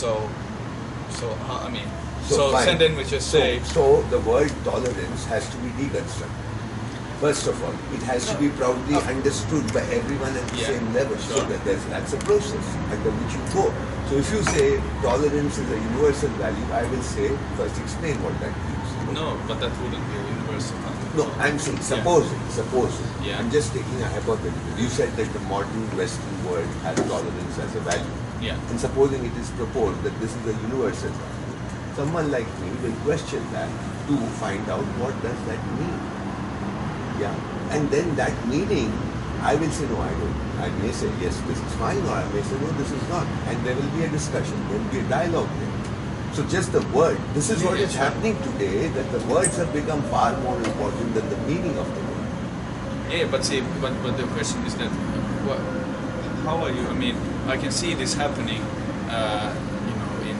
I mean, fine. and then we just say. So the word tolerance has to be deconstructed. First of all, it has to be proudly understood by everyone at the same level. Sure. So that's a process under which you go. So if you say tolerance is a universal value, I will say first explain what that means. No, but that wouldn't be a universal value. No, I'm saying supposing. Yeah. I'm just taking a hypothetical. You said that the modern Western world has tolerance as a value. Yeah. And supposing it is proposed that this is a universal value, someone like me will question that to find out what does that mean. Yeah. And then that meaning, I will say no, I don't. I may say yes, this is fine, or I may say no, this is not. And there will be a discussion, there will be a dialogue there. So just the word, this is what is happening today, that the words have become far more important than the meaning of the word. Yeah, but the question is that, how are you? I mean, I can see this happening, in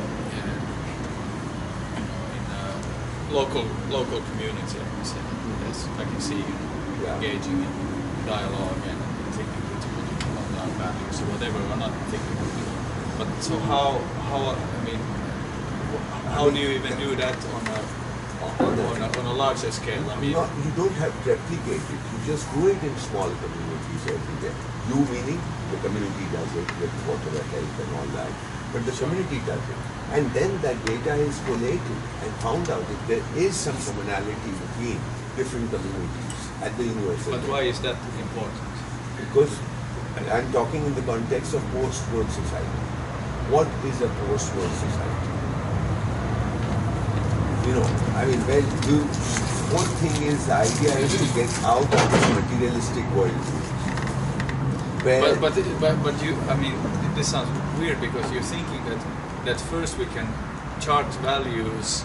local community. I can say. Yes, I can see you engaging in dialogue and thinking critically about our values or whatever, or not thinking critically. But so how do you even do that on a larger scale? I mean, you don't have to replicate it. You just do it in small communities everywhere. You meaning the community does it with whatever help and all that, but the community does it. And then that data is collated and found out if there is some commonality between different communities at the university. But why is that important? Because I'm talking in the context of post-war society. What is a post-war society? One thing is, the idea is to get out of this materialistic world. But you, I mean, this sounds weird because you're thinking that first we can chart values,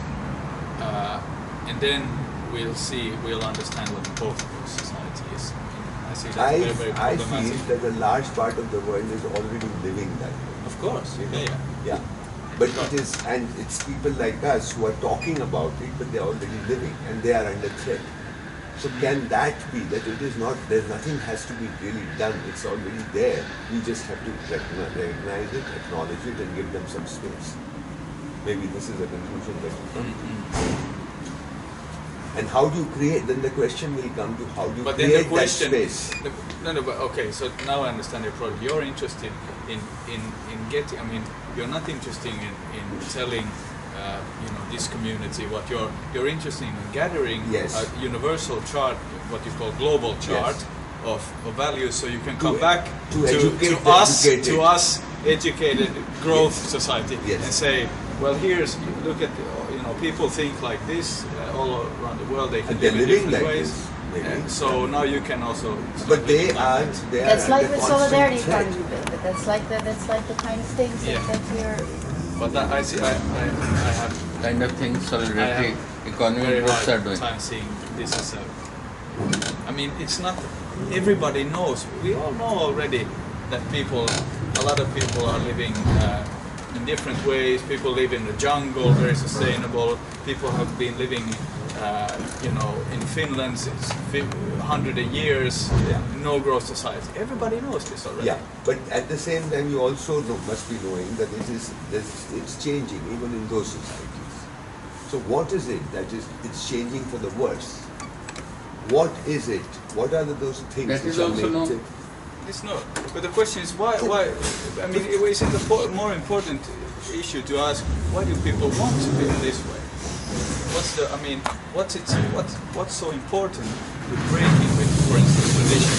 and then we'll understand what the post-war society is. I see that very, very problematic. I feel that a large part of the world is already living that way. Of course, yeah. But it's people like us who are talking about it, but they're already living and they are under threat. So can that be that it is not, there's nothing has to be really done, it's already there. We just have to recognize it, acknowledge it and give them some space. Maybe this is a conclusion that will come to. And how do you create, then the question will come to how do you create that space? Okay, so now I understand your problem. You're interested in getting, I mean, you're not interested in telling this community what you're interested in gathering a universal chart, what you call global chart of values, so you can come back to us educated growth society and say, well, look at people think like this all around the world. They can live in different ways. So now you can also. But they are. That's like the solidarity fund, but that's like the kind of things that we're. But that, I see. I have kind of things solidarity economic groups are doing. Time seeing this is I mean, it's not. Everybody knows. We all know already that a lot of people are living in different ways. People live in the jungle, very sustainable. People have been living, in Finland since 100 years, no growth society. Everybody knows this already. Yeah, but at the same time, you also must be knowing that it's changing even in those societies. So what is it that it's changing for the worse? What is it? What are those things that which is are also making it? It's not. But the question is why? I mean, is it a more important issue to ask why do people want to live this way? What's so important with breaking with, for instance, tradition?